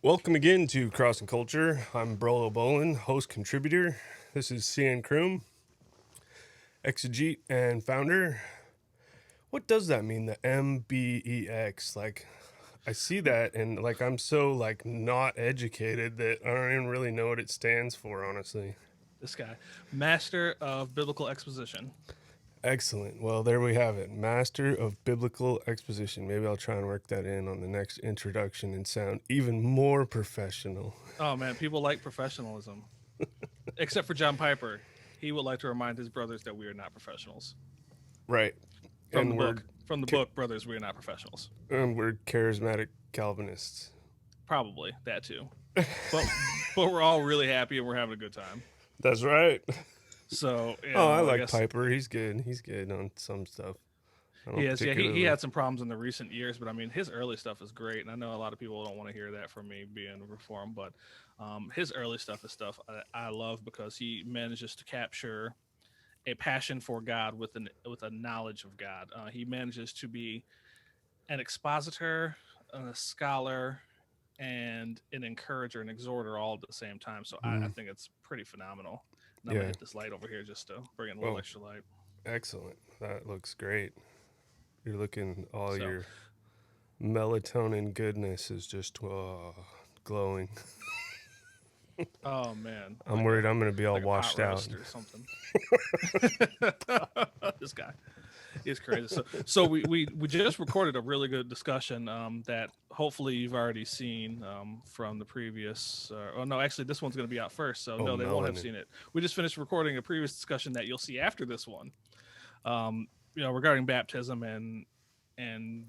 Welcome again to Crossing Culture. I'm Brolo, host contributor. This is CN Kroom, exegete and founder. What does that mean, the MBEX? Like, I see that and I'm so not educated that I don't even really know what it stands for, honestly. This guy, master of biblical exposition. Excellent. Well, there we have it. Master of Biblical Exposition. Maybe I'll try and work that in on the next introduction and sound even more professional. Oh man, people like professionalism, except for John Piper. He would like to remind his brothers that we are not professionals. Right. From the And we're book, from the book, brothers, we are not professionals. and we're charismatic Calvinists. Probably that too, but but we're all really happy and we're having a good time. That's right. So Oh, I I like guess Piper. He's good. He's good on some stuff. I he don't has. Yeah, he particularly. had some problems in the recent years, but I mean his early stuff is great, and I know a lot of people don't want to hear that from me being reformed, but his early stuff is stuff I love because he manages to capture a passion for God with a knowledge of God. He manages to be an expositor, a scholar, and an encourager and exhorter all at the same time. So I Mm, think it's pretty phenomenal. And I'm gonna yeah. hit this light over here just to bring in a little Oh, extra light. excellent. That looks great. You're looking. All So, your melatonin goodness is just glowing. oh man, I'm worried I'm gonna be all like a pot washed out. roast or something. This guy. It's crazy. So we just recorded a really good discussion that hopefully you've already seen from the previous. Oh no, actually this one's going to be out first, so Oh, no, they won't have melanin. seen it. We just finished recording a previous discussion that you'll see after this one. Regarding baptism and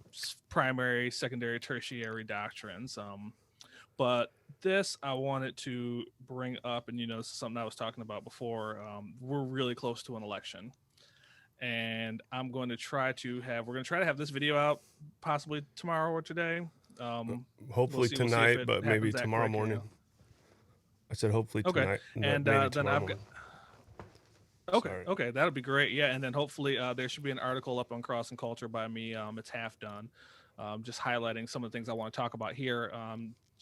primary, secondary, tertiary doctrines. But this I wanted to bring up, and this is something I was talking about before. We're really close to an election, and we're going to try to have this video out possibly tomorrow or today. We'll Hopefully see. We'll see if tonight, it but maybe happens that tomorrow quick. morning. I said hopefully Okay, tonight, but and maybe then tomorrow I've got morning. okay, Sorry. okay, that'll be great. Yeah, and then hopefully there should be an article up on Cross and Culture by me. It's half done, just highlighting some of the things I want to talk about here.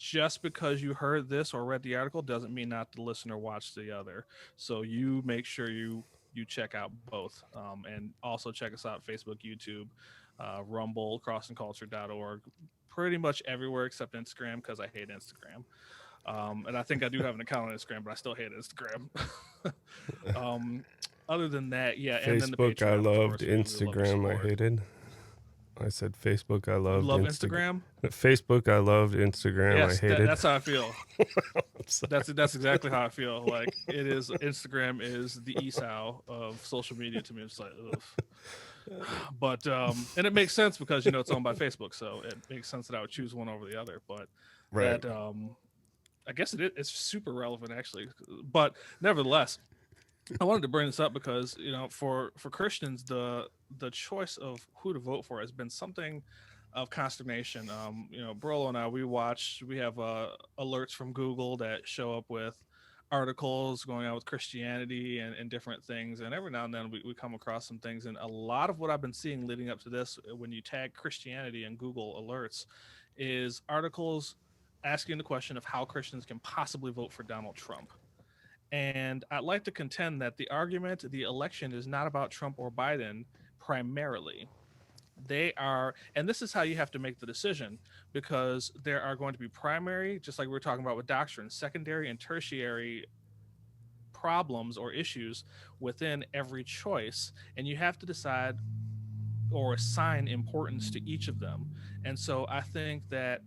Just because you heard this or read the article doesn't mean not to listen or watch the other. So you make sure you check out both, and also check us out Facebook, YouTube, Rumble, crossingculture.org, pretty much everywhere except Instagram because I hate Instagram. And I think I do have an account on Instagram, but I still hate Instagram. um, Other than that, yeah, and then the Facebook, I Patreon, of loved. course, we would love your Instagram, I support. hated. I said Facebook, I You loved. love Instagram. Instagram? Facebook, I loved. Instagram, I Yes, hated. that's how I feel. I'm sorry. That's exactly how I feel. Like it is. Instagram is the Esau of social media to me. It's like, ugh. But and it makes sense because it's owned by Facebook, so it makes sense that I would choose one over the other. But Right. that I guess it's super relevant actually. But nevertheless, I wanted to bring this up because for Christians, the choice of who to vote for has been something of consternation. Brolo and I, we have alerts from Google that show up with articles going on with Christianity and different things, and every now and then we come across some things. And a lot of what I've been seeing leading up to this, when you tag Christianity in Google alerts, is articles asking the question of how Christians can possibly vote for Donald Trump. And I'd like to contend that the election is not about Trump or Biden primarily. They are, and this is how you have to make the decision, because there are going to be primary, just like we were talking about with doctrine, secondary and tertiary problems or issues within every choice. And you have to decide or assign importance to each of them. And so I think that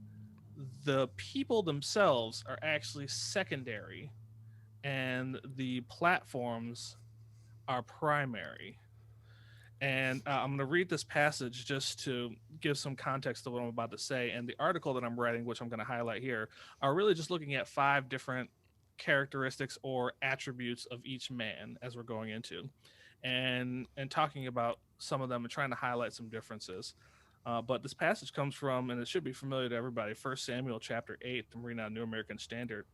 the people themselves are actually secondary and the platforms are primary. And I'm going to read this passage just to give some context to what I'm about to say. And the article that I'm writing, which I'm going to highlight here, are really just looking at 5 different characteristics or attributes of each man as we're going into, and talking about some of them and trying to highlight some differences. But this passage comes from, and it should be familiar to everybody, 1 Samuel chapter 8. I'm reading out New American Standard,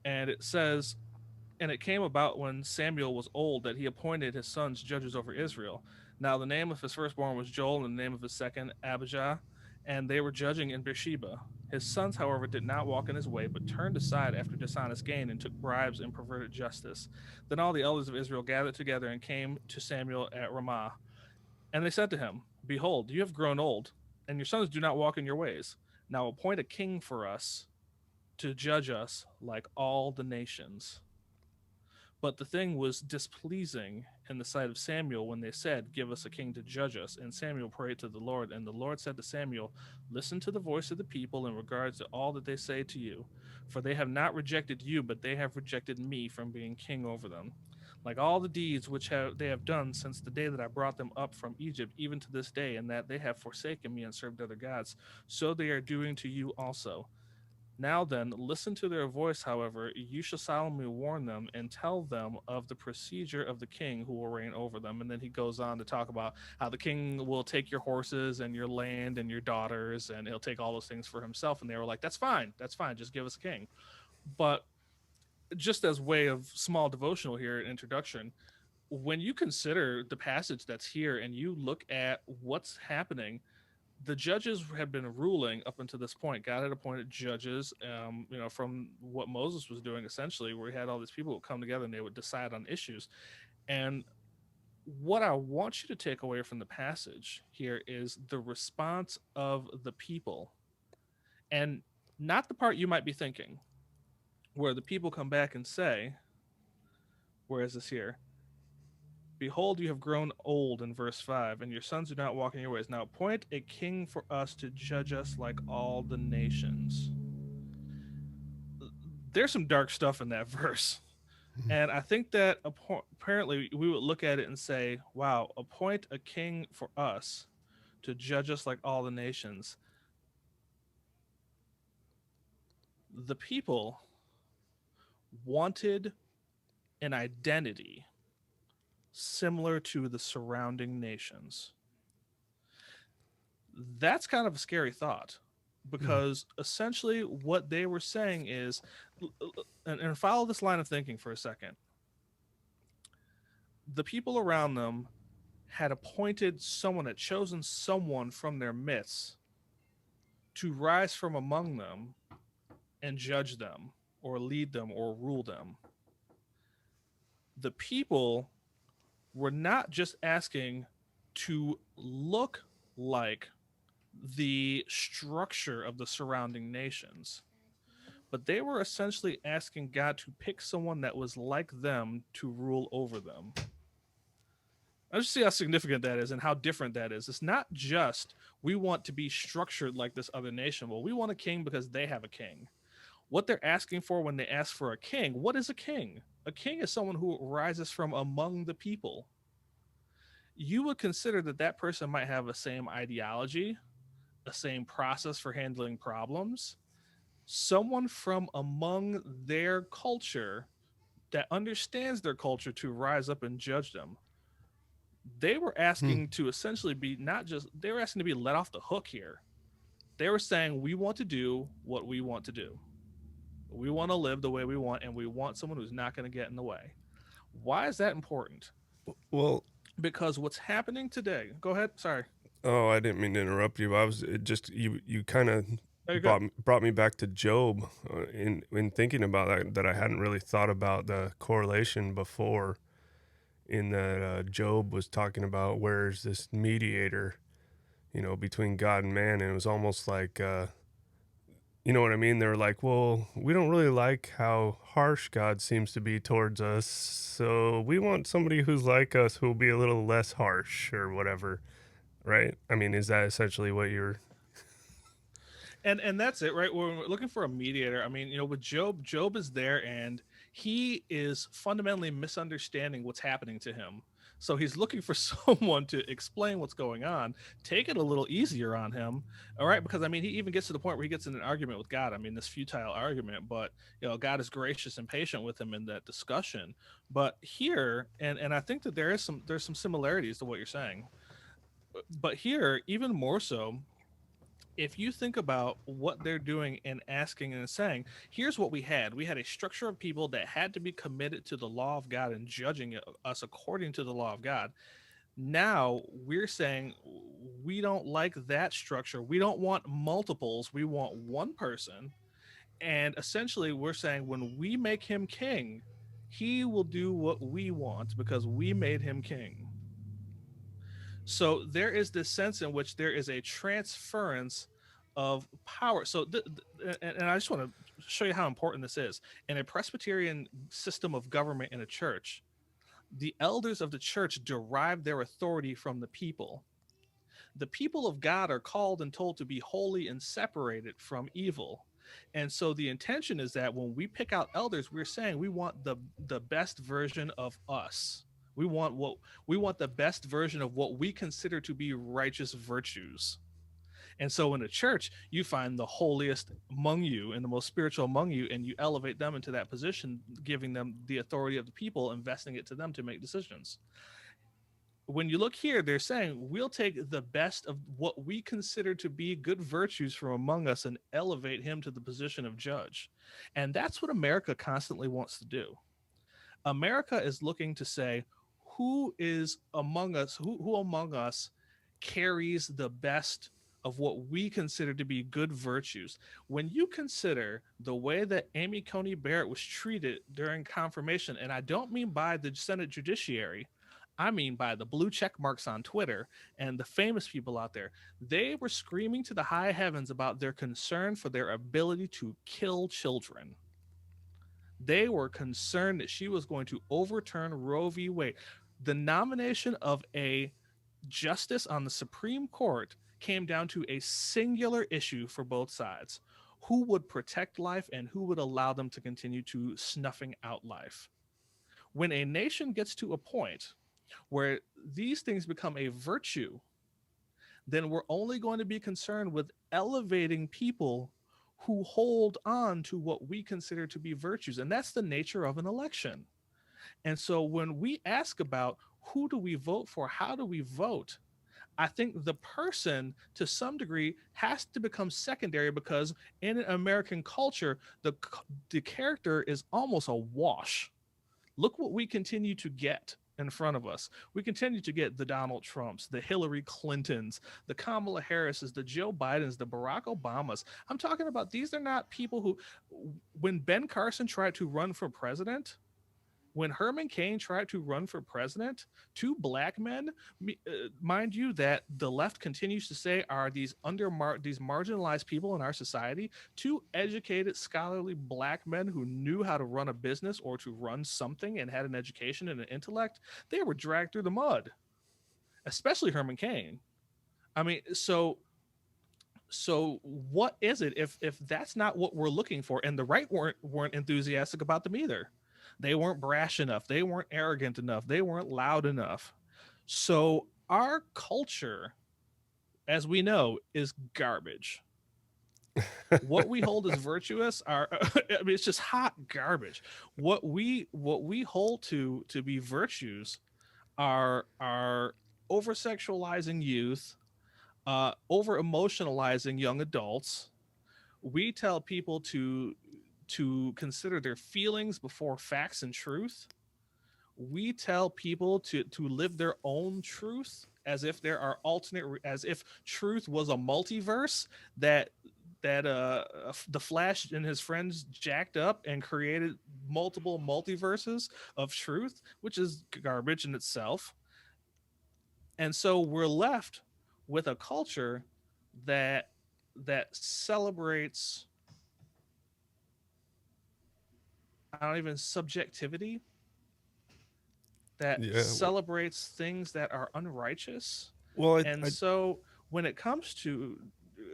and it says, and it came about when Samuel was old that he appointed his sons judges over Israel. Now the name of his firstborn was Joel, and the name of his second Abijah, and they were judging in Beersheba. His sons, however, did not walk in his way, but turned aside after dishonest gain and took bribes and perverted justice. Then all the elders of Israel gathered together and came to Samuel at Ramah. And they said to him, Behold, you have grown old, and your sons do not walk in your ways. Now appoint a king for us to judge us like all the nations. But the thing was displeasing in the sight of Samuel when they said, Give us a king to judge us. And Samuel prayed to the Lord. And the Lord said to Samuel, Listen to the voice of the people in regards to all that they say to you. For they have not rejected you, but they have rejected me from being king over them. Like all the deeds which they have done since the day that I brought them up from Egypt, even to this day, and that they have forsaken me and served other gods, so they are doing to you also. Now then, listen to their voice, however, you shall solemnly warn them and tell them of the procedure of the king who will reign over them. And then he goes on to talk about how the king will take your horses and your land and your daughters, and he'll take all those things for himself. And they were like, that's fine, just give us a king. But just as way of small devotional here, introduction, when you consider the passage that's here and you look at what's happening, the judges had been ruling up until this point. God had appointed judges, from what Moses was doing essentially, where he had all these people who would come together and they would decide on issues. And what I want you to take away from the passage here is the response of the people, and not the part you might be thinking, where the people come back and say, where is this here? Behold, you have grown old in verse 5, and your sons do not walk in your ways. Now appoint a king for us to judge us like all the nations. There's some dark stuff in that verse. And I think that apparently we would look at it and say, wow, appoint a king for us to judge us like all the nations. The people wanted an identity similar to the surrounding nations. That's kind of a scary thought because essentially what they were saying is, and follow this line of thinking for a second, the people around them had appointed someone, had chosen someone from their midst to rise from among them and judge them or lead them or rule them. The people were not just asking to look like the structure of the surrounding nations, but they were essentially asking God to pick someone that was like them to rule over them. I just see how significant that is and how different that is. It's not just we want to be structured like this other nation. Well, we want a king because they have a king. What they're asking for when they ask for a king, what is a king? A king is someone who rises from among the people. You would consider that that person might have the same ideology, the same process for handling problems, someone from among their culture that understands their culture to rise up and judge them. They were Hmm. asking to essentially be not just, they were asking to be let off the hook here. They were saying, we want to do what we want to do. We want to live the way we want, and we want someone who's not going to get in the way. Why is that important? Well, Because what's happening today, go ahead. Sorry. oh, I didn't mean to interrupt you. I was it just you kind of Oh, you're good. brought me back to Job in thinking about that I hadn't really thought about the correlation before. In that Job was talking about where's this mediator, between God and man, and it was almost like you know what I mean? They were like, well, we don't really like how harsh God seems to be towards us, so we want somebody who's like us who will be a little less harsh or whatever, right? I mean, is that essentially what you're? And that's it, right? When we're looking for a mediator, I mean, with Job is there and he is fundamentally misunderstanding what's happening to him. So he's looking for someone to explain what's going on, take it a little easier on him. All right, because I mean, he even gets to the point where he gets in an argument with God. I mean, this futile argument, but God is gracious and patient with him in that discussion. But here, and I think that there's some similarities to what you're saying. But here, even more so, if you think about what they're doing and asking and saying, here's what we had a structure of people that had to be committed to the law of God and judging us according to the law of God. Now we're saying we don't like that structure. We don't want multiples. We want one person. And essentially, we're saying when we make him king, he will do what we want because we made him king. So there is this sense in which there is a transference of power. So, and I just want to show you how important this is. In a Presbyterian system of government in a church, the elders of the church derive their authority from the people. The people of God are called and told to be holy and separated from evil. And so the intention is that when we pick out elders, we're saying we want the best version of us. We want what we want the best version of what we consider to be righteous virtues. And so in the church, you find the holiest among you and the most spiritual among you, and you elevate them into that position, giving them the authority of the people, investing it to them to make decisions. When you look here, they're saying we'll take the best of what we consider to be good virtues from among us and elevate him to the position of judge. And that's what America constantly wants to do. America is looking to say who is among us, who among us carries the best of what we consider to be good virtues. When you consider the way that Amy Coney Barrett was treated during confirmation, and I don't mean by the Senate Judiciary, I mean by the blue check marks on Twitter and the famous people out there, they were screaming to the high heavens about their concern for their ability to kill children. They were concerned that she was going to overturn Roe v. Wade. The nomination of a justice on the Supreme Court came down to a singular issue for both sides: who would protect life and who would allow them to continue to snuffing out life. When a nation gets to a point where these things become a virtue, then we're only going to be concerned with elevating people who hold on to what we consider to be virtues. And that's the nature of an election. And so when we ask about who do we vote for, how do we vote, I think the person to some degree has to become secondary because in American culture, the character is almost a wash. Look what we continue to get in front of us. We continue to get the Donald Trumps, the Hillary Clintons, the Kamala Harrises, the Joe Bidens, the Barack Obamas. I'm talking about these are not people who, when Ben Carson tried to run for president, when Herman Cain tried to run for president, two black men, mind you, that the left continues to say are these marginalized people in our society, two educated, scholarly black men who knew how to run a business or to run something and had an education and an intellect, they were dragged through the mud, especially Herman Cain. I mean, so what is it if that's not what we're looking for? And the right weren't enthusiastic about them either. They weren't brash enough, they weren't arrogant enough, they weren't loud enough. So our culture, as we know, is garbage. What we hold as virtuous are I mean it's just hot garbage. What we hold to be virtues are over sexualizing youth, over emotionalizing young adults. We tell people to consider their feelings before facts and truth. We tell people to live their own truth as if there are alternate, as if truth was a multiverse that the Flash and his friends jacked up and created multiple multiverses of truth, which is garbage in itself. And so we're left with a culture that celebrates, I don't even, subjectivity, that Yeah. celebrates things that are unrighteous. Well, And so when it comes to,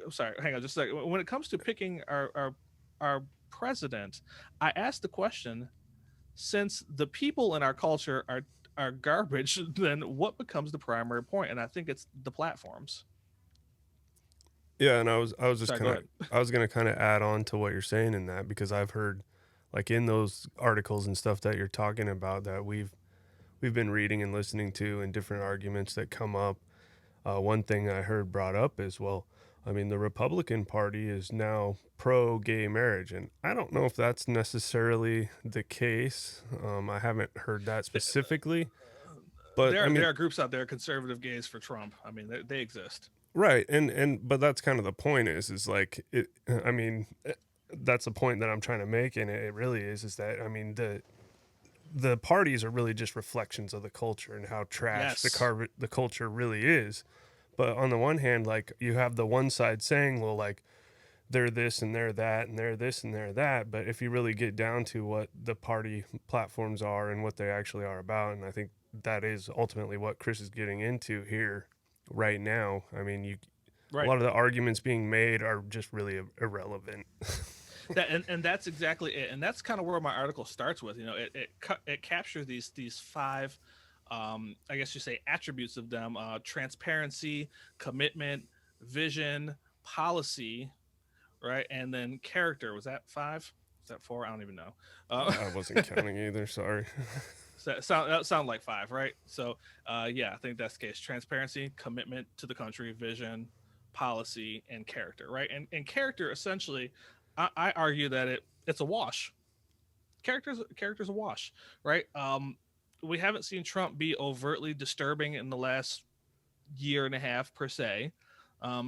I'm sorry, hang on just a second. When it comes to picking our president, I asked the question: since the people in our culture are garbage, then what becomes the primary point? And I think it's the platforms. yeah, and I was just Sorry, go kind of ahead. I was gonna kind of add on to what you're saying in that because I've heard, like in those articles and stuff that you're talking about that we've been reading and listening to, and different arguments that come up. One thing I heard brought up is, well, I mean, the Republican Party is now pro gay marriage, and I don't know if that's necessarily the case. I haven't heard that specifically. But I There mean, are groups out there, conservative gays for Trump. I mean, they exist. right, and but that's kind of the point is like it. I mean, that's the point that I'm trying to make, and it really is that I mean the parties are really just reflections of the culture and how trash Yes. the culture really is. But on the one hand, like you have the one side saying, well, like they're this and they're that and they're this and they're that. But if you really get down to what the party platforms are and what they actually are about, and I think that is ultimately what Chris is getting into here right now. I mean, you a Right. lot of the arguments being made are just really irrelevant. And that's exactly it. And that's kind of where my article starts with. You know, it captures these five, I guess you say, attributes of them: transparency, commitment, vision, policy, right, and then character. Was that five? Was that four? I don't even know. I wasn't counting either. Sorry. So that sound like five, right? So, yeah, I think that's the case. Transparency, commitment to the country, vision, policy, and character, right? And character essentially, I argue that it's a wash. Character's a wash, right? We haven't seen Trump be overtly disturbing in the last year and a half per se.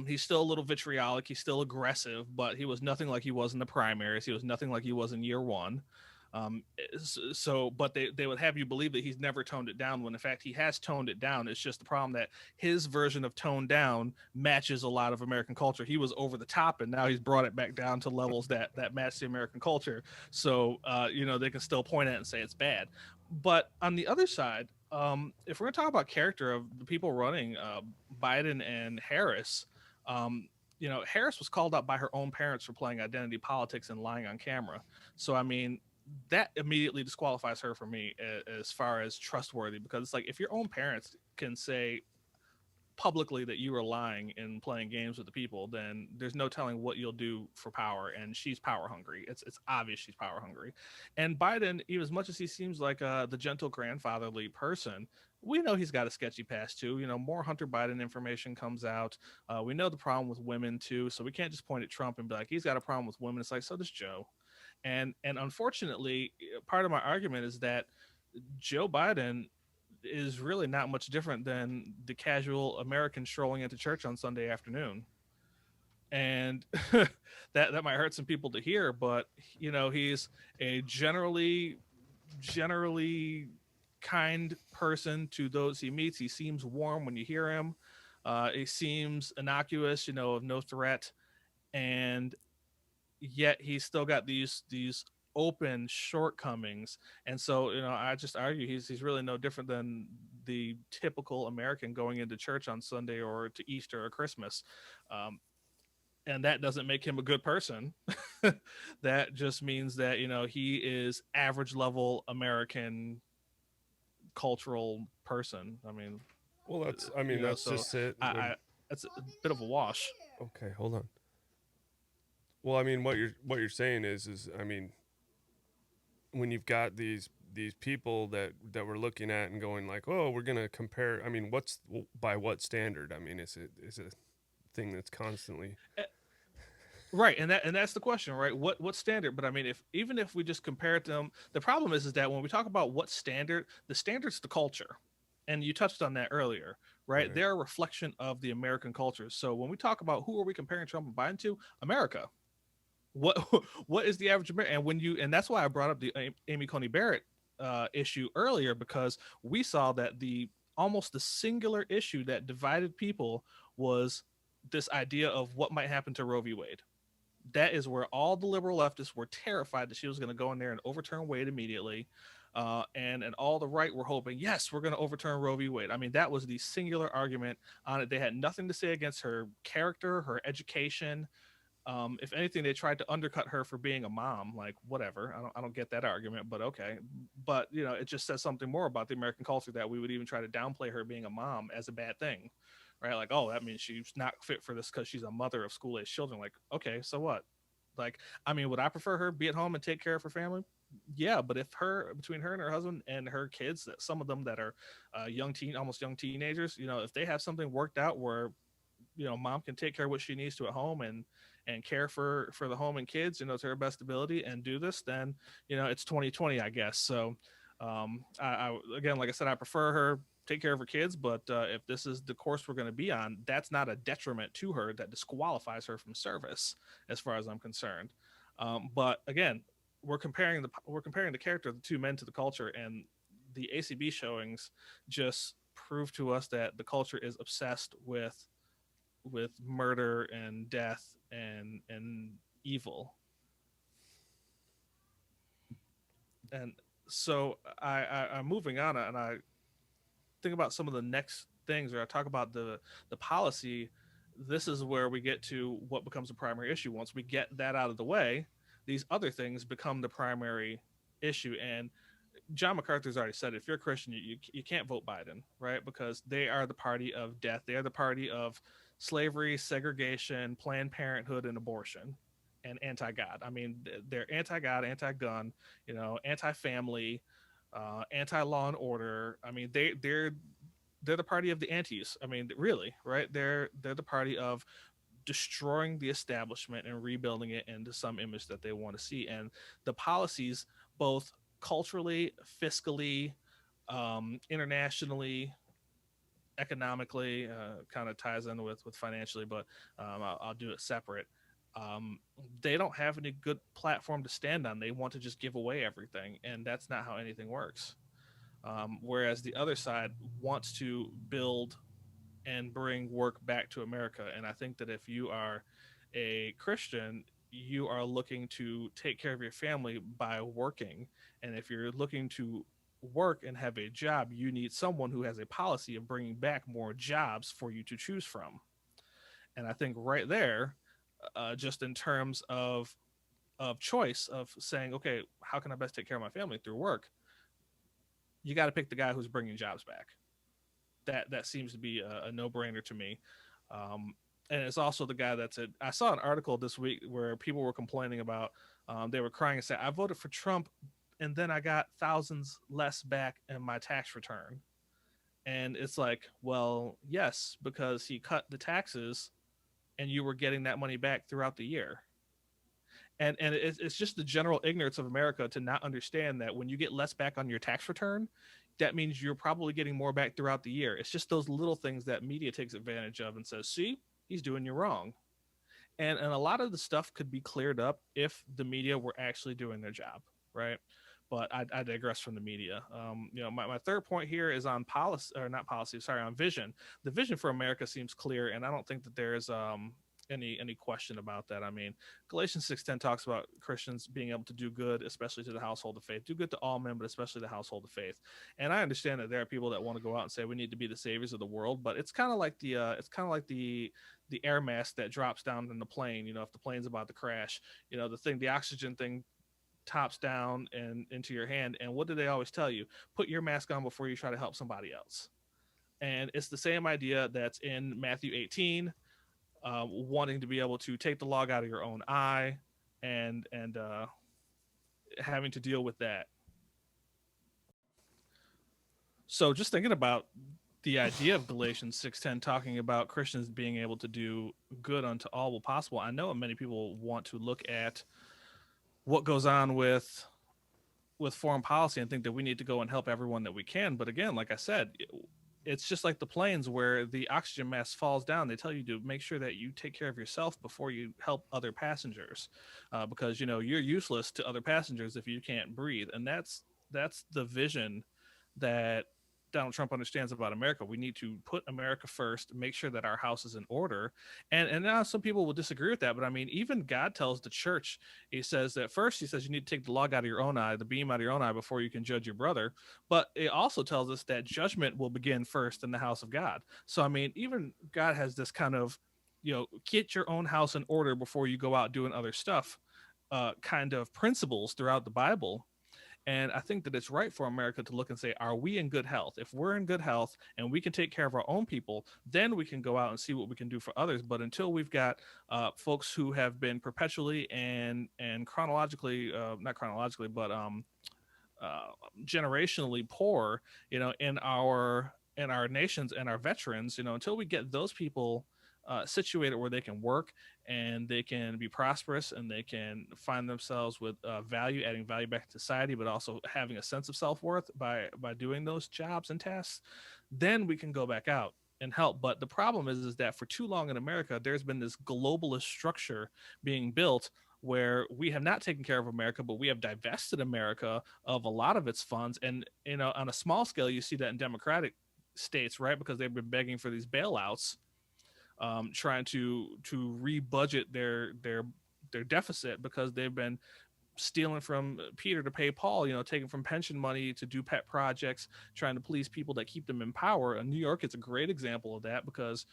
He's still a little vitriolic. He's still aggressive, but he was nothing like he was in the primaries. He was nothing like he was in year one. But they would have you believe that he's never toned it down when in fact he has toned it down. It's just the problem that his version of toned down matches a lot of American culture. He was over the top, and now he's brought it back down to levels that match the American culture. So they can still point at it and say it's bad. But on the other side, if we're going to talk about character of the people running, Biden and Harris, Harris was called out by her own parents for playing identity politics and lying on camera. So, I mean, that immediately disqualifies her for me as far as trustworthy, because it's like if your own parents can say publicly that you are lying and playing games with the people, then there's no telling what you'll do for power. And she's power hungry. It's obvious she's power hungry. And Biden, even as much as he seems like the gentle grandfatherly person, we know he's got a sketchy past too. More Hunter Biden information comes out. We know the problem with women too, so we can't just point at Trump and be like he's got a problem with women. It's like, so does Joe. And unfortunately, part of my argument is that Joe Biden is really not much different than the casual American strolling into church on Sunday afternoon. And that might hurt some people to hear, but he's a generally kind person to those he meets. He seems warm when you hear him. He seems innocuous, of no threat, and yet he's still got these open shortcomings. And so I just argue he's really no different than the typical American going into church on Sunday or to Easter or Christmas. And that doesn't make him a good person. That just means that he is average level American cultural person. I mean, Well, I mean, that's so just it. I that's a bit of a wash. Okay, hold on. Well, I mean, what you're saying is I mean, when you've got these people that we're looking at and going like, oh, we're gonna compare. I mean, by what standard? I mean, is it a thing that's constantly Right, and that's the question, right? What standard? But I mean, if even if we just compare it to them, the problem is that when we talk about what standard, the standard's the culture, and you touched on that earlier, right? right? They're a reflection of the American culture. So when we talk about who are we comparing Trump and Biden to, America. What what is the average American? And that's why I brought up the Amy Coney Barrett issue earlier, because we saw that the almost the singular issue that divided people was this idea of what might happen to Roe v. Wade. That is where all the liberal leftists were terrified that she was going to go in there and overturn Wade immediately. And all the right were hoping, yes, we're going to overturn Roe v. Wade. I mean, that was the singular argument on it. They had nothing to say against her character, her education. If anything, they tried to undercut her for being a mom. Like, whatever. I don't get that argument, but okay. But it just says something more about the American culture that we would even try to downplay her being a mom as a bad thing, right? Like, oh, that means she's not fit for this because she's a mother of school age children. Like, okay, so what? Like, I mean, would I prefer her be at home and take care of her family? Yeah, but if between her and her husband and her kids, that some of them that are almost young teenagers, if they have something worked out where mom can take care of what she needs to at home and care for the home and kids, to her best ability and do this, then it's 2020, I guess. So I again, like I said, I prefer her. take care of her kids, but if this is the course we're going to be on, that's not a detriment to her that disqualifies her from service, as far as I'm concerned. But again, we're comparing the character of the two men to the culture, and the ACB showings just prove to us that the culture is obsessed with murder and death and evil. And so I'm moving on, and I think about some of the next things, or I talk about the policy. This is where we get to what becomes a primary issue. Once we get that out of the way, these other things become the primary issue. And John MacArthur's already said, if you're a Christian, you can't vote Biden, right? Because they are the party of death. They are the party of slavery, segregation, Planned Parenthood, and abortion, and anti-God. I mean, they're anti-God, anti-gun, anti-family, anti-law and order. I mean, they're the party of the antis. I mean, really, right? They're the party of destroying the establishment and rebuilding it into some image that they want to see. And the policies, both culturally, fiscally, internationally, economically, kind of ties in with financially, but I'll do it separate. They don't have any good platform to stand on. They want to just give away everything, and that's not how anything works. Whereas the other side wants to build and bring work back to America. And I think that if you are a Christian, you are looking to take care of your family by working. And if you're looking to work and have a job, you need someone who has a policy of bringing back more jobs for you to choose from. And I think right there, just in terms of choice of saying, okay, how can I best take care of my family through work? You got to pick the guy who's bringing jobs back. That seems to be a no brainer to me. Um, and it's also the guy that's it. I saw an article this week where people were complaining about. They were crying and saying, "I voted for Trump, and then I got thousands less back in my tax return." And it's like, well, yes, because he cut the taxes, and you were getting that money back throughout the year. And it's just the general ignorance of America to not understand that when you get less back on your tax return, that means you're probably getting more back throughout the year. It's just those little things that media takes advantage of and says, "See, he's doing you wrong." And a lot of the stuff could be cleared up if the media were actually doing their job, right? But I digress from the media. My third point here is on policy, or not policy, sorry, on vision. The vision for America seems clear, and I don't think that there's any question about that. I mean, Galatians 6:10 talks about Christians being able to do good, especially to the household of faith. Do good to all men, but especially the household of faith. And I understand that there are people that want to go out and say we need to be the saviors of the world, but it's kind of like the air mask that drops down in the plane. If the plane's about to crash, the oxygen thing tops down and into your hand. And what do they always tell you? Put your mask on before you try to help somebody else. And it's the same idea that's in Matthew 18, wanting to be able to take the log out of your own eye, and having to deal with that. So just thinking about the idea of Galatians 6:10 talking about Christians being able to do good unto all will possible. I know many people want to look at what goes on with foreign policy and think that we need to go and help everyone that we can. But again, like I said, it's just like the planes where the oxygen mask falls down. They tell you to make sure that you take care of yourself before you help other passengers, because you're useless to other passengers if you can't breathe. And that's the vision that Donald Trump understands about America. We need to put America first, make sure that our house is in order. And now some people will disagree with that, but I mean, even God tells the church, he says that first, he says you need to take the log out of your own eye, the beam out of your own eye before you can judge your brother. But it also tells us that judgment will begin first in the house of God. So, I mean, even God has this kind of, get your own house in order before you go out doing other stuff, kind of principles throughout the Bible. And I think that it's right for America to look and say, are we in good health? If we're in good health and we can take care of our own people, then we can go out and see what we can do for others. But until we've got folks who have been perpetually and chronologically, not chronologically, but generationally poor, in our nations and our veterans, until we get those people situated where they can work and they can be prosperous and they can find themselves with value, adding value back to society, but also having a sense of self worth by doing those jobs and tasks, then we can go back out and help. But the problem is that for too long in America, there's been this globalist structure being built where we have not taken care of America, but we have divested America of a lot of its funds. And on a small scale, you see that in democratic states, right? Because they've been begging for these bailouts, trying to rebudget their deficit because they've been stealing from Peter to pay Paul, taking from pension money to do pet projects, trying to please people that keep them in power. And New York is a great example of that because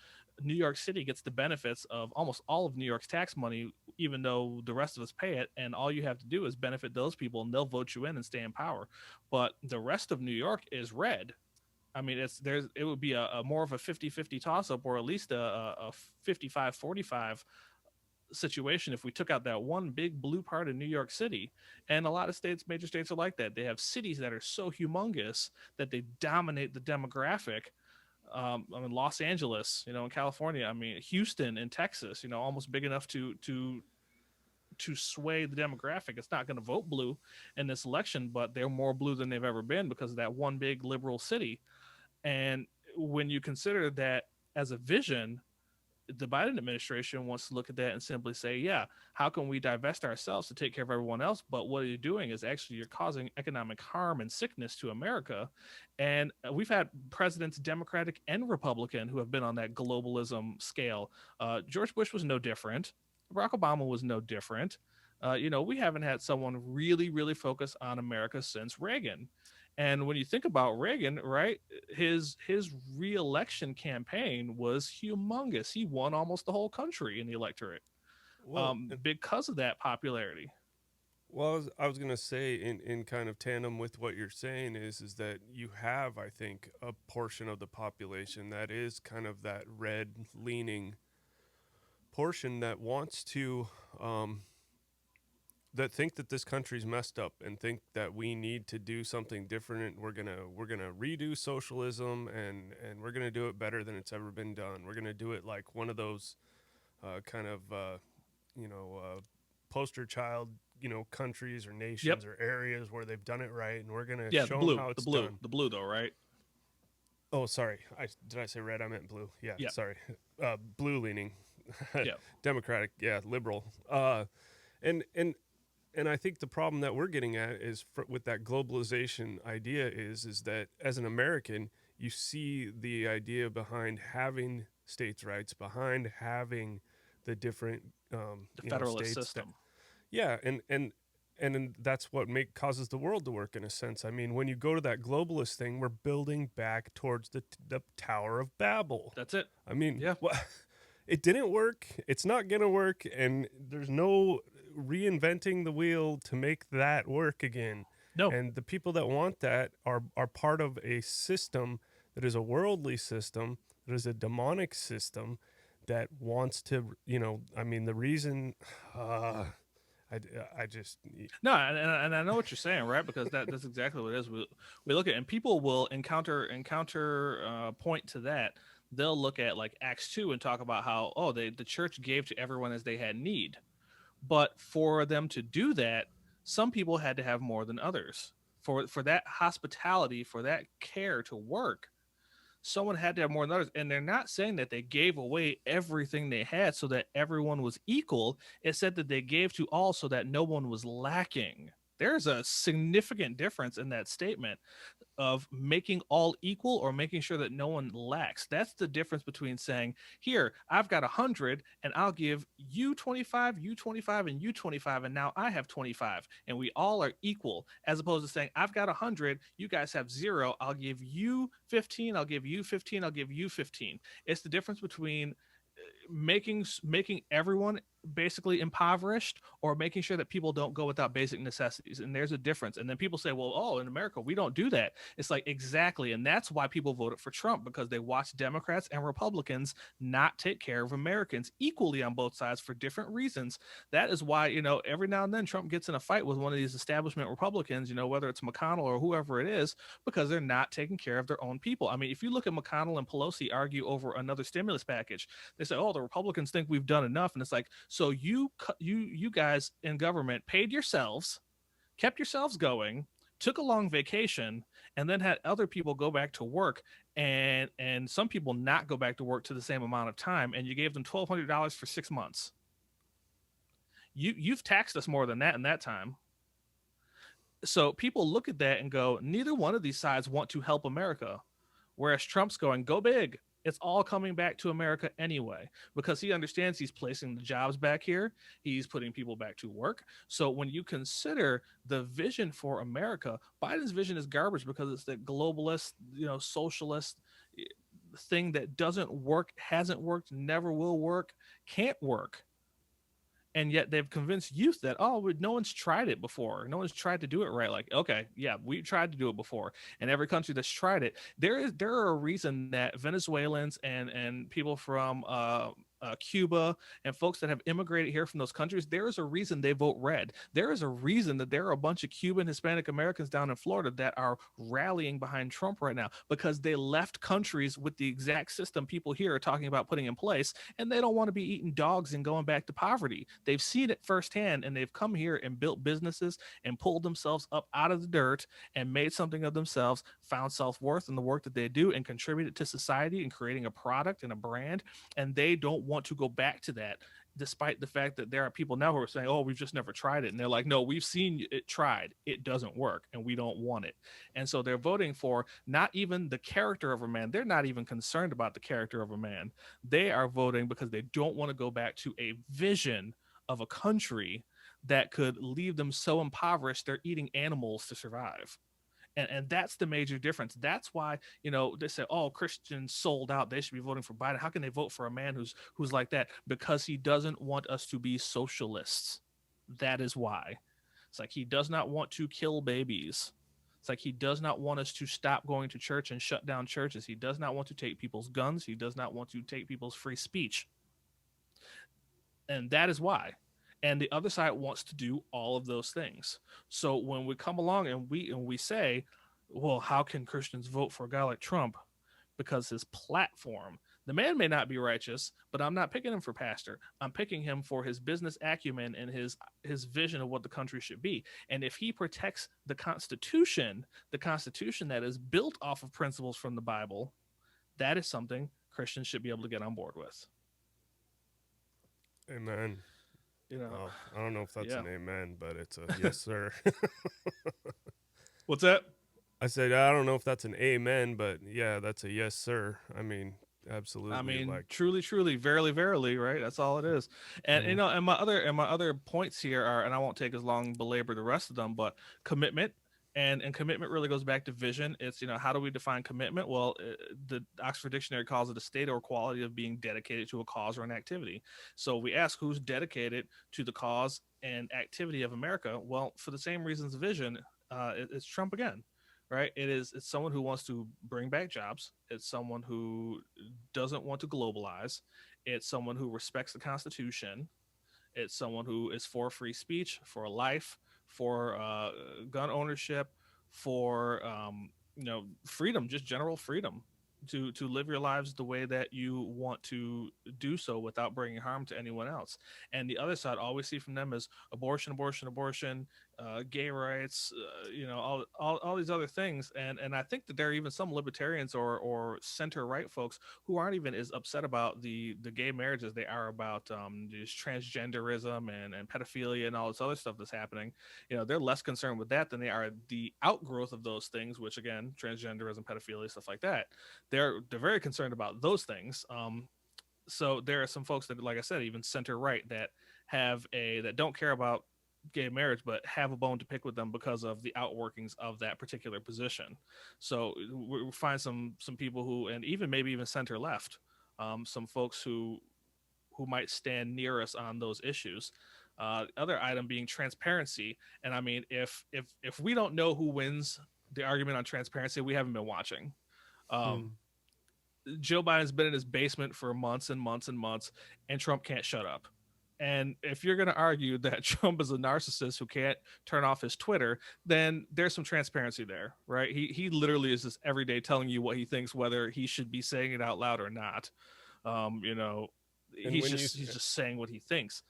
New York City gets the benefits of almost all of New York's tax money, even though the rest of us pay it. And all you have to do is benefit those people and they'll vote you in and stay in power. But the rest of New York is red. I mean, it would be a more of a 50-50 toss up, or at least a 55-45 situation if we took out that one big blue part of New York City. And a lot of major states are like that. They have cities that are so humongous that they dominate the demographic. I mean, Los Angeles, in California. I mean, Houston in Texas, almost big enough to sway the demographic. It's not going to vote blue in this election, but they're more blue than they've ever been because of that one big liberal city. And when you consider that as a vision, the Biden administration wants to look at that and simply say, yeah, how can we divest ourselves to take care of everyone else? But what you're doing is actually you're causing economic harm and sickness to America. And we've had presidents, Democratic and Republican, who have been on that globalism scale. George Bush was no different. Barack Obama was no different. We haven't had someone really, really focus on America since Reagan. And when you think about Reagan, right, his reelection campaign was humongous. He won almost the whole country in the electorate, Well, because of that popularity. well, I was gonna say in kind of tandem with what you're saying is that you have, I think, a portion of the population that is kind of that red leaning portion that wants to that think that this country's messed up and think that we need to do something different. We're gonna redo socialism and we're gonna do it better than it's ever been done. We're gonna do it like one of those kind of you know poster child countries or Yep. nations or areas where they've done it right, and we're gonna Yeah, show them how it's done. the blue though, right? Oh, sorry, did I say red? I meant blue. Yeah, Yeah, sorry, blue leaning, yeah, Democratic, yeah, liberal. And and I think the problem that we're getting at is with that globalization idea is that as an American, you see the idea behind having states' rights, behind having the different the federalist states that system. yeah, and that's what causes the world to work in a sense. I mean, when you go to that globalist thing, we're building back towards the Tower of Babel. That's it. I mean, Yeah. what it didn't work. It's not gonna work, and there's no reinventing the wheel to make that work again. No. And the people that want that are part of a system that is a worldly system, that is a demonic system that wants to, I mean, the reason, I, I just, No, and I know what you're saying, right? Because that's exactly what it is. We look at, and people will encounter point to that. They'll look at like Acts 2 and talk about how the church gave to everyone as they had need, but for them to do that, some people had to have more than others. For that hospitality, for that care to work, someone had to have more than others. And they're not saying that they gave away everything they had so that everyone was equal. It said that they gave to all so that no one was lacking. There's a significant difference in that statement of making all equal or making sure that no one lacks. That's the difference between saying, here, I've got 100 and I'll give you 25, you 25, and you 25, and now I have 25, and we all are equal, as opposed to saying, I've got 100, you guys have 0, I'll give you 15, I'll give you 15, I'll give you 15. It's the difference between making everyone basically impoverished or making sure that people don't go without basic necessities. And there's a difference. And then people say, well, oh, in America, we don't do that. It's like, exactly. And that's why people voted for Trump, because they watched Democrats and Republicans not take care of Americans equally on both sides for different reasons. That is why, every now and then Trump gets in a fight with one of these establishment Republicans, whether it's McConnell or whoever it is, because they're not taking care of their own people. I mean, if you look at McConnell and Pelosi argue over another stimulus package, they say, oh, the Republicans think we've done enough. And it's like, so you guys in government paid yourselves, kept yourselves going, took a long vacation, and then had other people go back to work, and some people not go back to work to the same amount of time, and you gave them $1,200 for 6 months. You've taxed us more than that in that time. So people look at that and go, neither one of these sides want to help America. Whereas Trump's going, go big. It's all coming back to America anyway, because he understands he's placing the jobs back here. He's putting people back to work. So when you consider the vision for America, Biden's vision is garbage because it's the globalist, socialist thing that doesn't work, hasn't worked, never will work, can't work. And yet they've convinced youth that, oh, no one's tried it before, no one's tried to do it right. Like, okay, yeah, we tried to do it before, and every country that's tried it, there are a reason that Venezuelans and people from Cuba and folks that have immigrated here from those countries, there is a reason they vote red. There is a reason that there are a bunch of Cuban Hispanic Americans down in Florida that are rallying behind Trump right now, because they left countries with the exact system people here are talking about putting in place, and they don't want to be eating dogs and going back to poverty. They've seen it firsthand, and they've come here and built businesses and pulled themselves up out of the dirt and made something of themselves, found self-worth in the work that they do, and contributed to society and creating a product and a brand. And they don't want to go back to that, despite the fact that there are people now who are saying, oh, we've just never tried it. And they're like, no, we've seen it tried. It doesn't work, and we don't want it. And so they're voting for not even the character of a man. They're not even concerned about the character of a man. They are voting because they don't want to go back to a vision of a country that could leave them so impoverished they're eating animals to survive. And that's the major difference. That's why, they say, oh, Christians sold out, they should be voting for Biden. How can they vote for a man who's like that? Because he doesn't want us to be socialists. That is why. It's like he does not want to kill babies. It's like he does not want us to stop going to church and shut down churches. He does not want to take people's guns. He does not want to take people's free speech. And that is why. And the other side wants to do all of those things. So when we come along and we say, well, how can Christians vote for a guy like Trump? Because his platform, the man may not be righteous, but I'm not picking him for pastor. I'm picking him for his business acumen and his vision of what the country should be. And if he protects the Constitution that is built off of principles from the Bible, that is something Christians should be able to get on board with. Amen. Well, I don't know if that's an amen, but it's a yes, sir. What's that? I said, I don't know if that's an amen, but yeah, that's a yes, sir. I mean, absolutely. I mean, truly, truly, verily, verily, right? That's all it is. And and my other points here are, and I won't take as long belabor the rest of them, but commitment. And commitment really goes back to vision. It's, how do we define commitment? Well, the Oxford Dictionary calls it a state or quality of being dedicated to a cause or an activity. So we ask, who's dedicated to the cause and activity of America? Well, for the same reasons, vision, it's Trump again, right? It's someone who wants to bring back jobs. It's someone who doesn't want to globalize. It's someone who respects the Constitution. It's someone who is for free speech, for life, for gun ownership, for freedom, just general freedom to live your lives the way that you want to do so without bringing harm to anyone else. And the other side, all we see from them is abortion, abortion, abortion, gay rights, all these other things. And I think that there are even some libertarians or center right folks who aren't even as upset about the gay marriage as they are about just transgenderism and pedophilia and all this other stuff that's happening. They're less concerned with that than they are the outgrowth of those things, which again, transgenderism, pedophilia, stuff like that. They're very concerned about those things. So there are some folks that, like I said, even center right, that that don't care about gay marriage, but have a bone to pick with them because of the outworkings of that particular position. So we find some people who, and even maybe even center left, some folks who who might stand near us on those issues. Other item being transparency, and I mean, if we don't know who wins the argument on transparency, we haven't been watching. Um, Hmm. Joe Biden's been in his basement for months and months and months, and Trump can't shut up. And if you're going to argue that Trump is a narcissist who can't turn off his Twitter, then there's some transparency there, right? He literally is just every day telling you what he thinks, whether he should be saying it out loud or not. You know, And when you he's just saying what he thinks.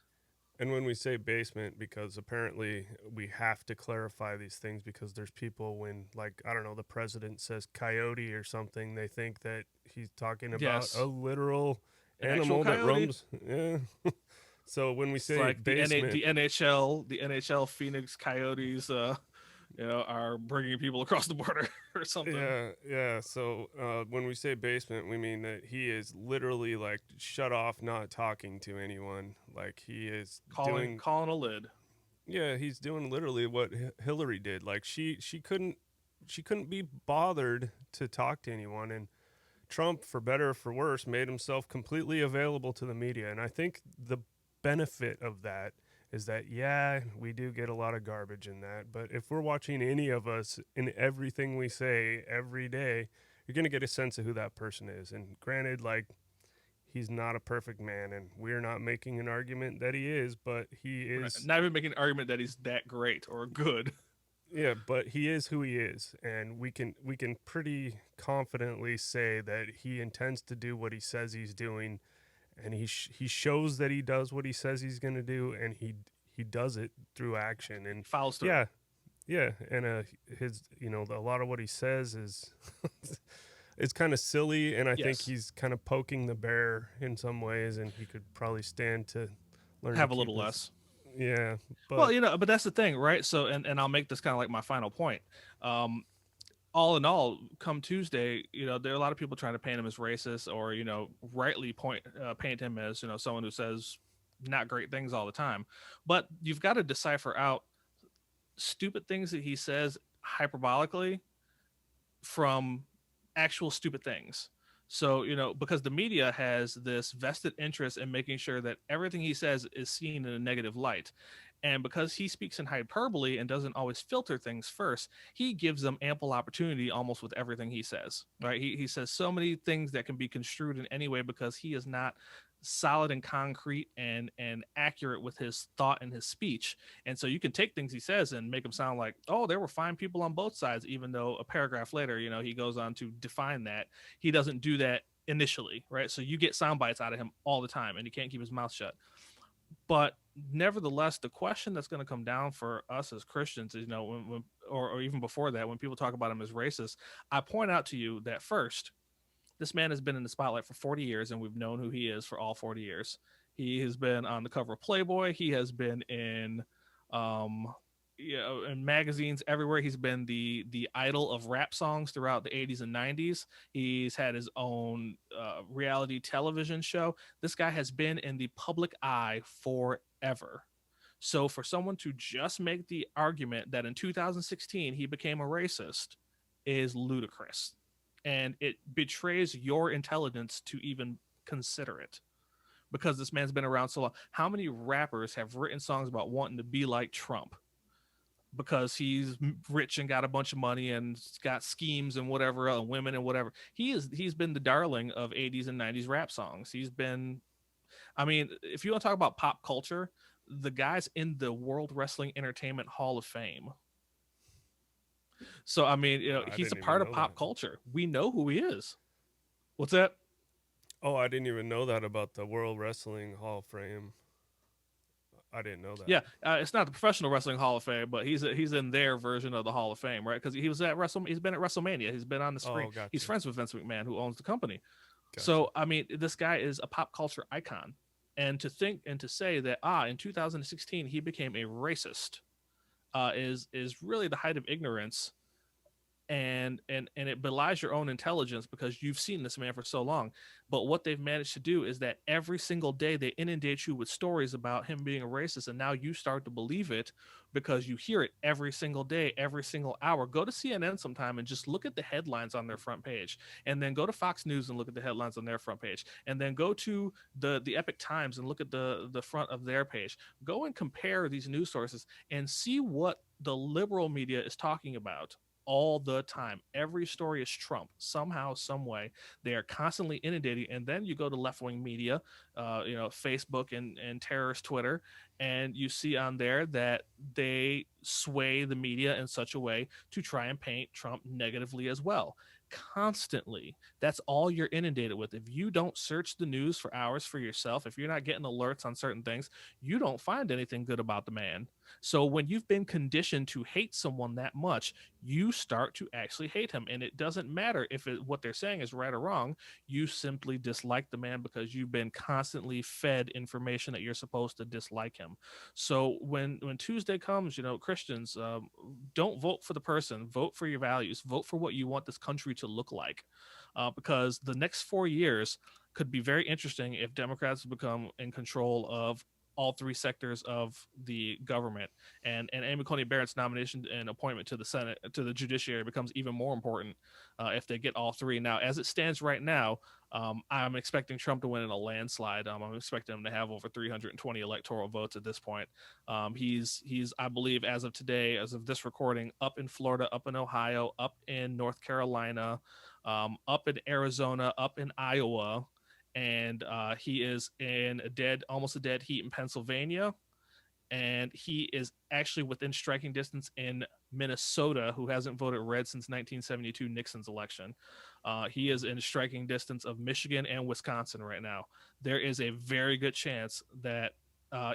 and when we say basement, because apparently we have to clarify these things because there's people when, like, I don't know, the president says coyote or something, they think that he's talking about a Yes, literal an actual animal that coyote. roams. Yeah. So when we It's say like basement, the NHL Phoenix Coyotes, are bringing people across the border or something. yeah, yeah. So when we say basement, we mean that he is literally like shut off, not talking to anyone. Like he is doing, Calling a lid. yeah, he's doing literally what Hillary did. Like she couldn't be bothered to talk to anyone, and Trump, for better or for worse, made himself completely available to the media. And I think the benefit of that is that, yeah, we do get a lot of garbage in that. But if we're watching any of us in everything we say every day, you're going to get a sense of who that person is. And granted, like, he's not a perfect man, and we're not making an argument that he is, but he We're not, is. not even making an argument that he's that great or good. Yeah, but he is who he is, and we can pretty confidently say that he intends to do what he says he's doing, and he shows that he does what he says he's going to do, and he does it through action. And Follows through. yeah, yeah, and his a lot of what he says is it's kind of silly, and I think Yes, he's kind of poking the bear in some ways, and he could probably stand to learn to have a keep little his, less. yeah, Well, but but that's the thing, right? So, and I'll make this kind of like my final point. Um, all in all, come Tuesday, there are a lot of people trying to paint him as racist, or rightly paint him as someone who says not great things all the time. But you've got to decipher out stupid things that he says hyperbolically from actual stupid things. So, because the media has this vested interest in making sure that everything he says is seen in a negative light. And because he speaks in hyperbole and doesn't always filter things first, he gives them ample opportunity almost with everything he says, right? He says so many things that can be construed in any way because he is not solid and concrete and accurate with his thought and his speech. And so you can take things he says and make them sound like, oh, there were fine people on both sides, even though a paragraph later, he goes on to define that. He doesn't do that initially, right? So you get sound bites out of him all the time and he can't keep his mouth shut. But nevertheless, the question that's going to come down for us as Christians is, or even before that, when people talk about him as racist, I point out to you that first, this man has been in the spotlight for 40 years, and we've known who he is for all 40 years. He has been on the cover of Playboy. He has been um, in magazines everywhere. He's been the idol of rap songs throughout the 80s and 90s. He's had his own reality television show. This guy has been in the public eye forever. So for someone to just make the argument that in 2016 he became a racist is ludicrous, and it betrays your intelligence to even consider it, because this man's been around so long. How many rappers have written songs about wanting to be like Trump because he's rich and got a bunch of money and got schemes and whatever, and women and whatever? He's been the darling of 80s and 90s rap songs. He's been, I mean, if you want to talk about pop culture, the guy's in the World Wrestling Entertainment Hall of Fame. So I mean, I he's a didn't even part of know that. pop culture. We know who he is. What's that? Oh, I didn't even know that about the World Wrestling Hall of Fame. I didn't know that. Yeah, it's not the Professional Wrestling Hall of Fame, but he's in their version of the Hall of Fame, right? Because he was at He's been at WrestleMania. He's been on the screen. Oh, He's gotcha. friends with Vince McMahon, who owns the company. Gotcha. So I mean, this guy is a pop culture icon, and to think and to say that in 2016 he became a racist is really the height of ignorance and it belies your own intelligence because you've seen this man for so long. But what they've managed to do is that every single day they inundate you with stories about him being a racist, and now you start to believe it because you hear it every single day, every single hour. Go to CNN sometime and just look at the headlines on their front page, and then go to Fox News and look at the headlines on their front page, and then go to the Epic Times and look at the front of their page. Go and compare these news sources and see what the liberal media is talking about all the time. Every story is Trump somehow, some way. They are constantly inundating, and then you go to left wing media, Facebook and terrorist Twitter, and you see on there that they sway the media in such a way to try and paint Trump negatively as well. Constantly. That's all you're inundated with. If you don't search the news for hours for yourself, if you're not getting alerts on certain things, you don't find anything good about the man. So when you've been conditioned to hate someone that much, you start to actually hate him. And it doesn't matter if what they're saying is right or wrong. You simply dislike the man because you've been constantly fed information that you're supposed to dislike him. So when Tuesday comes, Christians, don't vote for the person, vote for your values, vote for what you want this country to look like, because the next 4 years could be very interesting if Democrats become in control of all three sectors of the government, and Amy Coney Barrett's nomination and appointment to the Senate, to the judiciary, becomes even more important if they get all three. Now, as it stands right now, I'm expecting Trump to win in a landslide. I'm expecting him to have over 320 electoral votes at this point. He's I believe, as of today, as of this recording, up in Florida, up in Ohio, up in North Carolina, up in Arizona, up in Iowa, and he is in almost a dead heat in Pennsylvania, and he is actually within striking distance in Minnesota, who hasn't voted red since 1972 Nixon's election. He is in striking distance of Michigan and Wisconsin right now. There is a very good chance that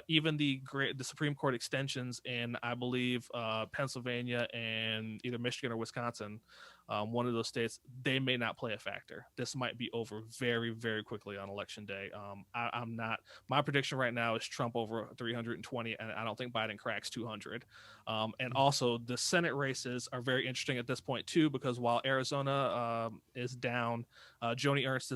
even the Supreme Court extensions in, I believe, Pennsylvania and either Michigan or Wisconsin, one of those states, they may not play a factor. This might be over very, very quickly on election day. I'm not. My prediction right now is Trump over 320, and I don't think Biden cracks 200. And also, the Senate races are very interesting at this point too, because while Arizona is down, Joni Ernst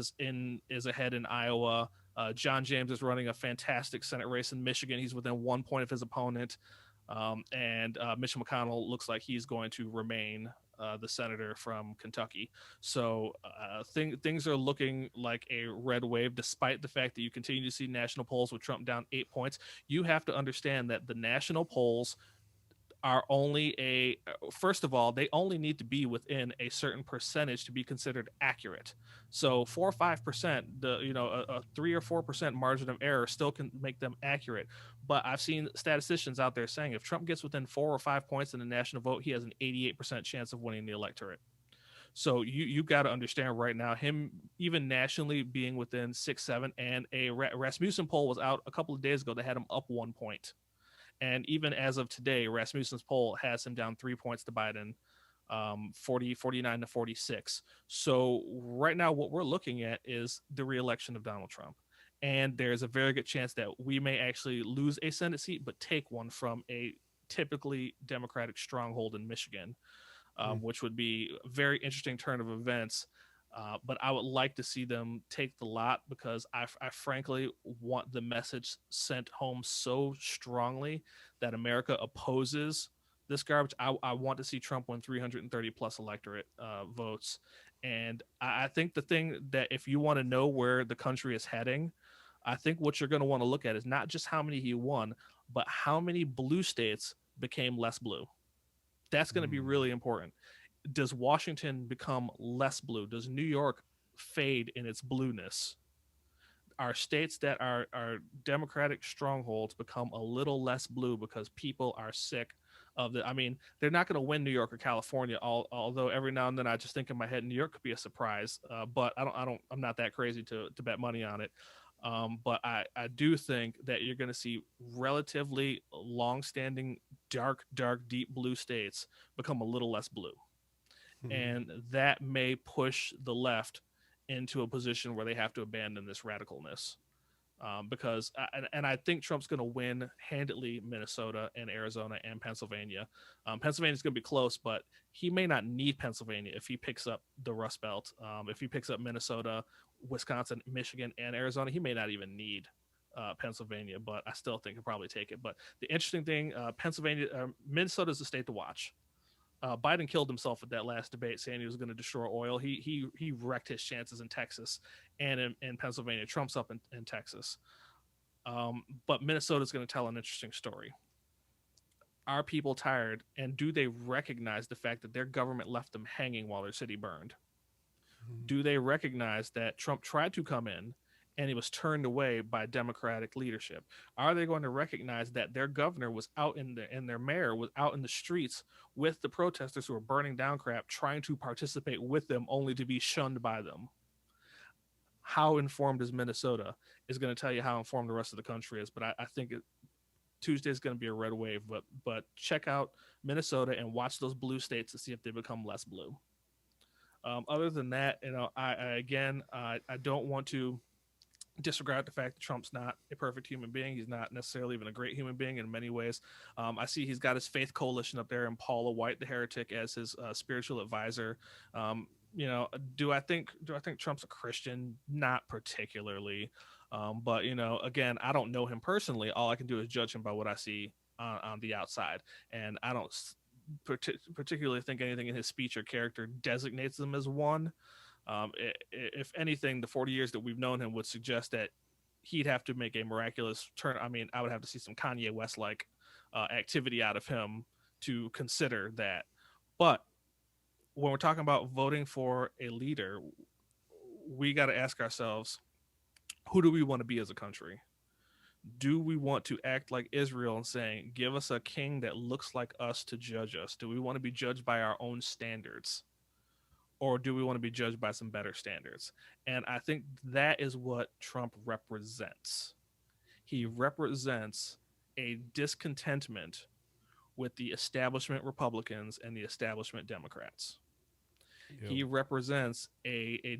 is ahead in Iowa. John James is running a fantastic Senate race in Michigan. He's within 1 point of his opponent. And Mitch McConnell looks like he's going to remain the senator from Kentucky. So things are looking like a red wave, despite the fact that you continue to see national polls with Trump down 8 points. You have to understand that the national polls are only first of all, they only need to be within a certain percentage to be considered accurate. So 4 or 5%, a 3 or 4% margin of error still can make them accurate. But I've seen statisticians out there saying if Trump gets within 4 or 5 points in the national vote, he has an 88% chance of winning the electorate. So you got to understand right now, him even nationally being within 6, 7, and a Rasmussen poll was out a couple of days ago that had him up 1 point. And even as of today, Rasmussen's poll has him down 3 points to Biden, 49 to 46. So right now, what we're looking at is the reelection of Donald Trump. And there's a very good chance that we may actually lose a Senate seat, but take one from a typically Democratic stronghold in Michigan, which would be a very interesting turn of events. But I would like to see them take the lot, because I frankly want the message sent home so strongly that America opposes this garbage. I want to see Trump win 330 plus electorate votes. And I think the thing that, if you want to know where the country is heading, I think what you're going to want to look at is not just how many he won, but how many blue states became less blue. That's going to be really important. Does Washington become less blue? Does New York fade in its blueness? Are states that are Democratic strongholds become a little less blue because people are sick of the? I mean, they're not going to win New York or California. Although every now and then I just think in my head New York could be a surprise. But I'm not that crazy to bet money on it. But I do think that you're going to see relatively long-standing, dark, deep blue states become a little less blue. And that may push the left into a position where they have to abandon this radicalness. because and I think Trump's going to win handedly Minnesota and Arizona and Pennsylvania. Pennsylvania's going to be close, but he may not need Pennsylvania if he picks up the Rust Belt. If he picks up Minnesota, Wisconsin, Michigan, and Arizona, he may not even need Pennsylvania, but I still think he'll probably take it. But the interesting thing, Minnesota is the state to watch. Biden killed himself at that last debate, saying he was going to destroy oil. He wrecked his chances in Texas and in Pennsylvania. Trump's up in Texas, but Minnesota's going to tell an interesting story. Are people tired, and do they recognize the fact that their government left them hanging while their city burned? Do they recognize that Trump tried to come in and he was turned away by Democratic leadership? Are they going to recognize that their governor was out and their mayor was out in the streets with the protesters who were burning down crap, trying to participate with them, only to be shunned by them? How informed is Minnesota is going to tell you how informed the rest of the country is. But I think Tuesday is going to be a red wave. But check out Minnesota and watch those blue states to see if they become less blue. Other than that, I don't want to disregard the fact that Trump's not a perfect human being. He's not necessarily even a great human being in many ways. I see he's got his faith coalition up there and Paula White, the heretic, as his spiritual advisor. Do I think Trump's a Christian? Not particularly. But again, I don't know him personally. All I can do is judge him by what I see on the outside, and I don't particularly think anything in his speech or character designates him as one. If anything, the 40 years that we've known him would suggest that he'd have to make a miraculous turn. I mean, I would have to see some Kanye West like activity out of him to consider that. But when we're talking about voting for a leader, we got to ask ourselves, who do we want to be as a country? Do we want to act like Israel and saying, give us a king that looks like us to judge us? Do we want to be judged by our own standards? Or do we want to be judged by some better standards? And I think that is what Trump represents. He represents a discontentment with the establishment Republicans and the establishment Democrats. Yep. He represents a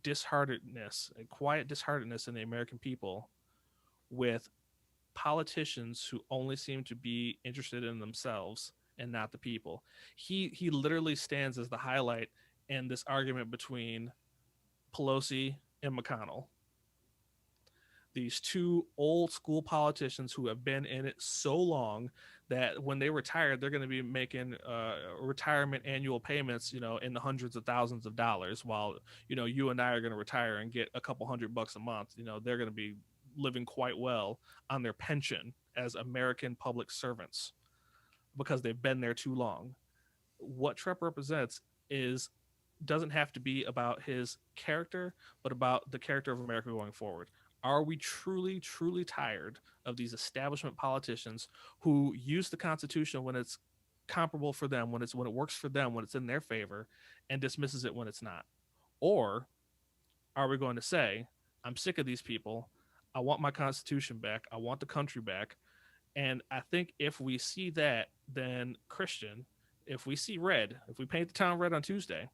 disheartedness, a quiet disheartedness in the American people with politicians who only seem to be interested in themselves and not the people. He literally stands as the highlight in this argument between Pelosi and McConnell. These two old school politicians who have been in it so long that when they retire, they're going to be making retirement annual payments, in the hundreds of thousands of dollars, while, you and I are going to retire and get a couple $100 a month. They're going to be living quite well on their pension as American public servants because they've been there too long. What Trump represents doesn't have to be about his character, but about the character of America going forward. Are we truly, truly tired of these establishment politicians who use the Constitution when it's comparable for them, when it works for them, when it's in their favor, and dismisses it when it's not? Or are we going to say, I'm sick of these people. I want my Constitution back. I want the country back. And I think if we see that, then Christian, if we see red, if we paint the town red on Tuesday,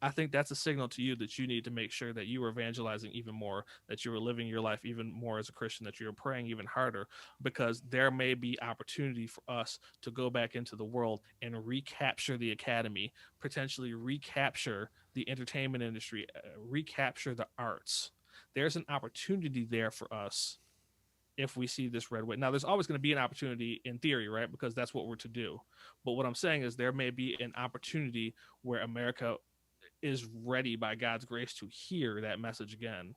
I think that's a signal to you that you need to make sure that you are evangelizing even more, that you are living your life even more as a Christian, that you're praying even harder, because there may be opportunity for us to go back into the world and recapture the academy, potentially recapture the entertainment industry, recapture the arts. There's an opportunity there for us if we see this red wave. Now, there's always going to be an opportunity in theory, right? Because that's what we're to do. But what I'm saying is there may be an opportunity where America is ready by God's grace to hear that message again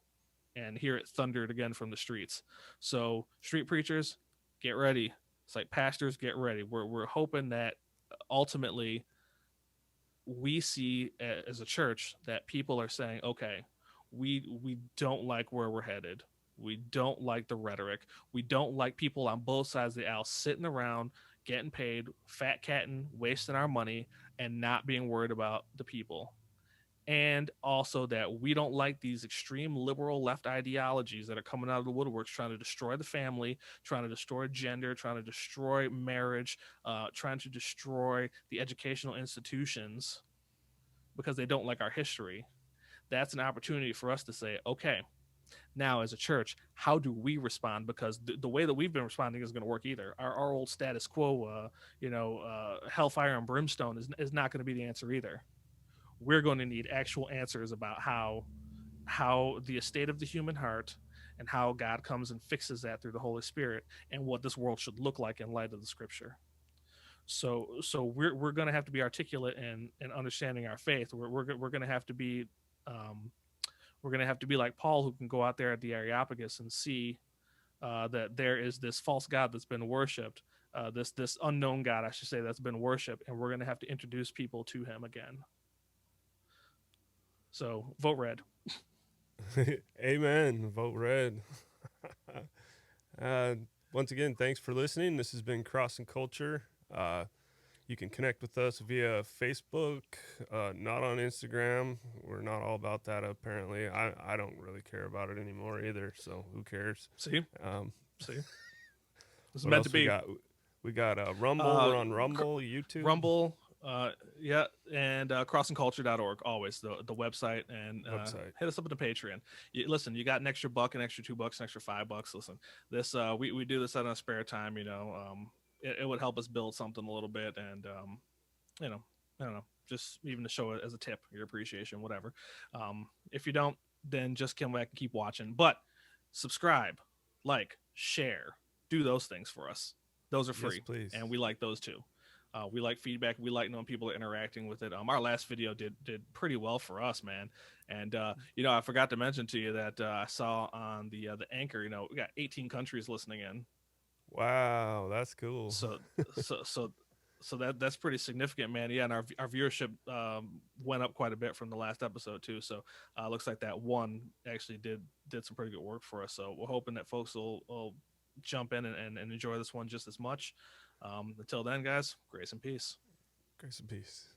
and hear it thundered again from the streets. So street preachers, get ready. It's like pastors, get ready. We're hoping that ultimately we see as a church that people are saying, okay, we don't like where we're headed. We don't like the rhetoric. We don't like people on both sides of the aisle sitting around, getting paid, fat catting, wasting our money, and not being worried about the people. And also that we don't like these extreme liberal left ideologies that are coming out of the woodworks, trying to destroy the family, trying to destroy gender, trying to destroy marriage, trying to destroy the educational institutions because they don't like our history. That's an opportunity for us to say, okay, Now, as a church, how do we respond? Because the way that we've been responding isn't going to work either. Our old status quo, hellfire and brimstone is not going to be the answer either. We're going to need actual answers about how the estate of the human heart and how God comes and fixes that through the Holy Spirit, and what this world should look like in light of the Scripture. So we're going to have to be articulate in understanding our faith. We're going to have to be um, we're going to have to be like Paul, who can go out there at the Areopagus and see that there is this false god that's been worshipped, this unknown god, I should say, that's been worshipped, and we're going to have to introduce people to him again. So vote red. Amen. Vote red. uh, Once again, thanks for listening. This has been Crossing Culture. You can connect with us via Facebook, not on Instagram. We're not all about that, apparently. I don't really care about it anymore either, so who cares? See, Um, see, this is what meant to else we be. got? We got Rumble. We're on Rumble, YouTube. Rumble, yeah, and crossingculture.org, always the website, and Website. hit us up at the Patreon. Listen, you got an extra buck, an extra $2, an extra $5. Listen, this we do this out of spare time. It would help us build something a little bit, and you know, I don't know, just even to show it as a tip, your appreciation, whatever. If you don't, then just come back and keep watching. But subscribe, like, share, do those things for us. Those are free, Yes, please. and we like those too. We like feedback. We like knowing people are interacting with it. Our last video did pretty well for us, man. And I forgot to mention to you that I saw on the Anchor, we got 18 countries listening in. Wow, that's cool. So that's pretty significant, man. Yeah, and our viewership went up quite a bit from the last episode too. So looks like that one actually did some pretty good work for us. So we're hoping that folks will jump in and enjoy this one just as much. Until then, guys, grace and peace. Grace and peace.